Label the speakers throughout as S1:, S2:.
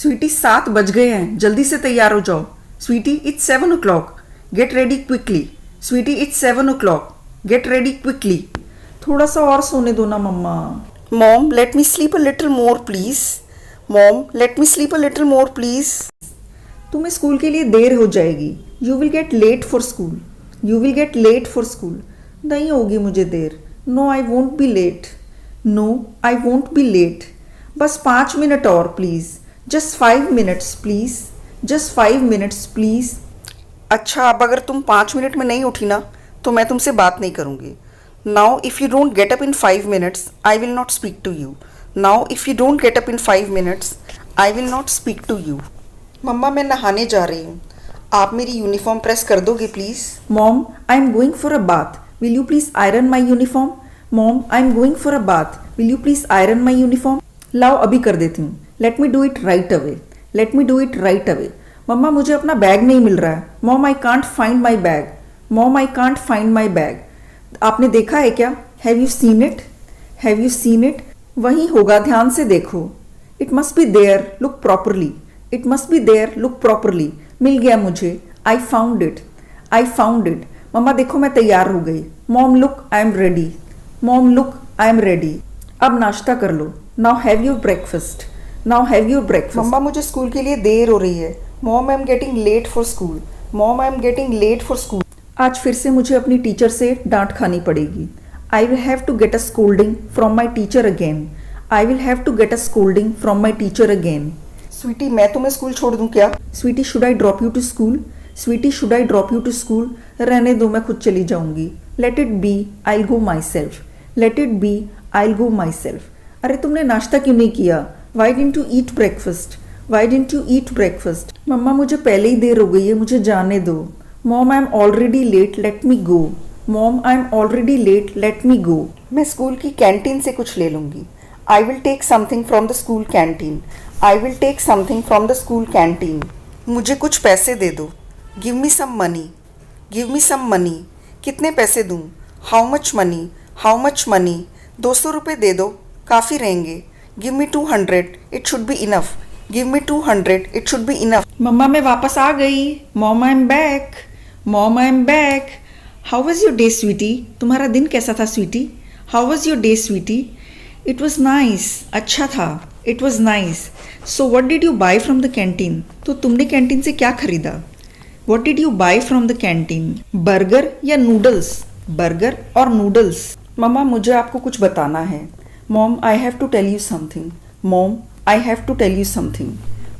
S1: स्वीटी 7 बज गए हैं, जल्दी से तैयार हो जाओ। Sweetie it's 7 o'clock, get ready quickly. Sweetie it's 7 o'clock, get ready quickly. थोड़ा सा और सोने दो ना मम्मा।
S2: Mom let me sleep a little more please. Mom let me sleep a little more please.
S1: तुम्हें स्कूल के लिए देर हो जाएगी। You will get late for school. You will get late for school. नहीं होगी मुझे देर। No I won't be late. No I won't be late. बस 5 मिनट और please. Just 5 minutes please. Just 5 minutes please.
S2: अच्छा, अब अगर तुम 5 मिनट में नहीं उठी ना तो मैं तुमसे बात नहीं करूँगी। Now if you don't get up in 5 minutes I will not speak to you. Now if you don't get up in 5 minutes I will not speak to you. मम्मा मैं नहाने जा रही हूँ, आप मेरी यूनिफॉर्म प्रेस कर दोगे please?
S1: Mom I am going for a bath, will you please iron my uniform. Mom I am going for a bath, will you please iron my uniform. लाओ अभी कर देती हूँ। Let me do it right away. Let me do it right away. मम्मा मुझे अपना bag नहीं मिल रहा है। Mom I can't find my bag. Mom I can't find my bag. आपने देखा है क्या? Have you seen it? Have you seen it? वहीं होगा, ध्यान से देखो। It must be there, look properly. It must be there, look properly. मिल गया मुझे। I found it. I found it. मम्मा देखो मैं तैयार हो गई। Mom look I am ready. Mom look I am ready. अब नाश्ता कर लो। Now have your breakfast. Now have your breakfast.
S2: मम्मा मुझे स्कूल के लिए देर हो रही है। Mom I am getting late for school. Mom I am getting late for school.
S1: आज फिर से मुझे अपनी टीचर से डांट खानी पड़ेगी। I will have to get a scolding from my teacher again. I will have to get a scolding from my teacher again.
S2: Sweety मैं तुम्हें स्कूल छोड़ दूँ क्या?
S1: Sweety should I drop you to school? Sweety should I drop you to school? रहने दो, मैं खुद चली जाऊंगी। Let it be, I will go myself. Let it be, I will go myself. अरे तुमने नाश्ता क्यों नहीं किया? Why didn't you eat breakfast? Why didn't you eat breakfast? मम्मा मुझे पहले ही देर हो गई है, मुझे जाने दो। Mom I am already late, let me go. Mom I am already late, let me go.
S2: मैं स्कूल की कैंटीन से कुछ ले लूँगी। I will take something from the school canteen. I will take something from the school canteen. मुझे कुछ पैसे दे दो। Give me some money. Give me some money. कितने पैसे दूँ? How much money? How much money? 200 रुपये दे दो, काफ़ी रहेंगे। Give me 200, it should be enough. Give me 200, it should be enough.
S1: मम्मा मैं वापस आ गई। Mom I am back. Mom I am back. How was your day sweetie? तुम्हारा दिन कैसा था sweetie? How was your day sweetie? It was nice. अच्छा था। It was nice. So what did you buy from the canteen? तो तुमने canteen से क्या खरीदा? What did you buy from the canteen? Burger या नूडल्स? बर्गर और noodles. मम्मा मुझे आपको कुछ बताना है। Mom I have to tell you something. Mom I have to tell you something.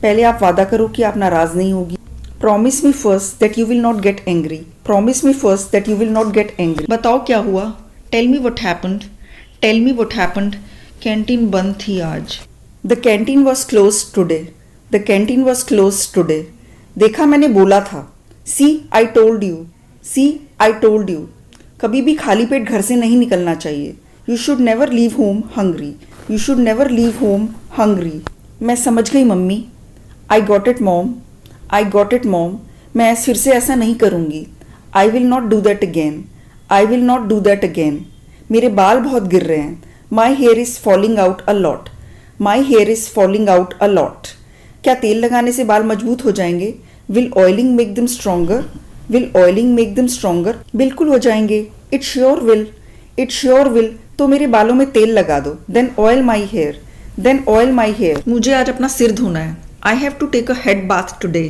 S1: पहले आप वादा करो कि आप नाराज नहीं होगी। Promise me first that you will not get angry. Promise me first that you will not get angry. बताओ क्या हुआ? Tell me what happened. Tell me what happened. Canteen बंद थी आज। The canteen was close today. The canteen was close today. देखा, मैंने बोला था। See I told you. See I told you. कभी भी खाली पेट घर से नहीं निकलना चाहिए। You should never leave home hungry. You should never leave home hungry. मैं समझ गई मम्मी। I got it mom. I got it mom. मैं फिर से ऐसा नहीं करूँगी। I will not do that again. I will not do that again. मेरे बाल बहुत गिर रहे हैं। My hair is falling out a lot. My hair is falling out a lot. क्या तेल लगाने से बाल मजबूत हो जाएंगे? Will oiling make them stronger? Will oiling make them stronger? बिल्कुल हो जाएंगे। It sure will. It sure will. तो मेरे बालों में तेल लगा दो। Then oil my hair. Then oil my hair. मुझे आज अपना सिर धोना है। I have to take a head bath today.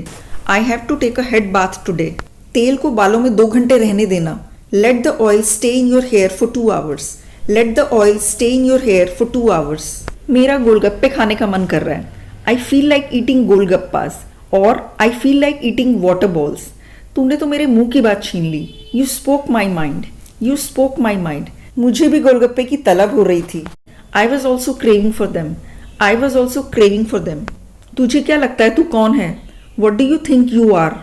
S1: I have to take a head bath today. तेल को बालों में 2 घंटे रहने देना। Let the oil stay in your hair for 2 hours। Let the oil stay in your hair for 2 hours। मेरा गोलगप्पे खाने का मन कर रहा है। I feel like eating golgappas. और I feel like eating water balls. तूने तो मेरे मुंह की बात छीन ली। You spoke my mind. You spoke my mind. मुझे भी गोलगप्पे की तलब हो रही थी। I was also craving for them. I was also craving for them. तुझे क्या लगता है तू कौन है? What do you think you are?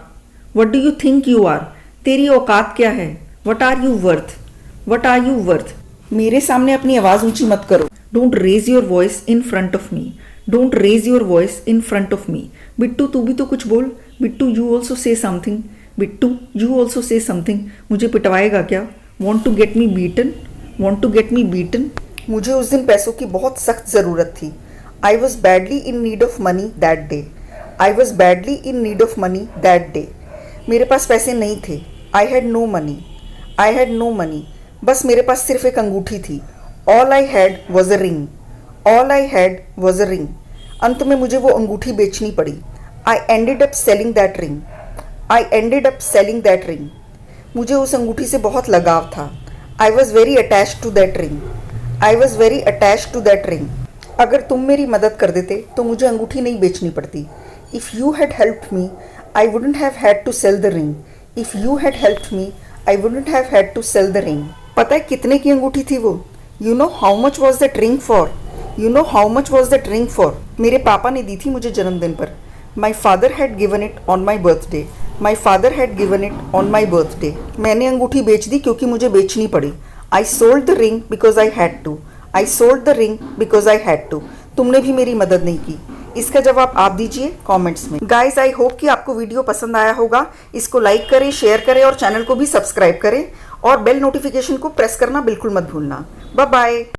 S1: What do you think you are? तेरी औकात क्या है? What are you worth? What are you worth? मेरे सामने अपनी आवाज़ ऊंची मत करो। Don't raise your voice in front of me. Don't raise your voice in front of me. Bittu तू भी तो कुछ बोल। Bittu you also say something. Bittu you also say something. मुझे पिटवाएगा क्या? Want to get me beaten? Want to get me beaten?
S2: मुझे उस दिन पैसों की बहुत सख्त ज़रूरत थी। I was badly in need of money that day. I was badly in need of money that day. मेरे पास पैसे नहीं थे। I had no money. I had no money. बस मेरे पास सिर्फ एक अंगूठी थी। All I had was a ring. All I had was a ring. अंत में मुझे वो अंगूठी बेचनी पड़ी। I ended up selling that ring. I ended up selling that ring. मुझे उस अंगूठी से बहुत लगाव था। I was very attached to that ring. I was very attached to that ring. अगर तुम मेरी मदद कर देते तो मुझे अंगूठी नहीं बेचनी पड़ती। If you had helped me I wouldn't have had to sell the ring. If you had helped me I wouldn't have had to sell the ring. पता है कितने की अंगूठी थी वो? You know how much was that ring for? You know how much was that ring for? मेरे पापा ने दी थी मुझे जन्मदिन पर। My father had given it on my birthday. My father had given it on my birthday. मैंने अंगूठी बेच दी क्योंकि मुझे बेचनी पड़ी। I sold the ring because I had to. I sold the ring because I had to. तुमने भी मेरी मदद नहीं की। इसका जवाब आप दीजिए कमेंट्स में। गाइस, आई होप कि आपको वीडियो पसंद आया होगा। इसको लाइक करें, शेयर करें और चैनल को भी सब्सक्राइब करें और बेल नोटिफिकेशन को प्रेस करना बिल्कुल मत भूलना। Bye bye.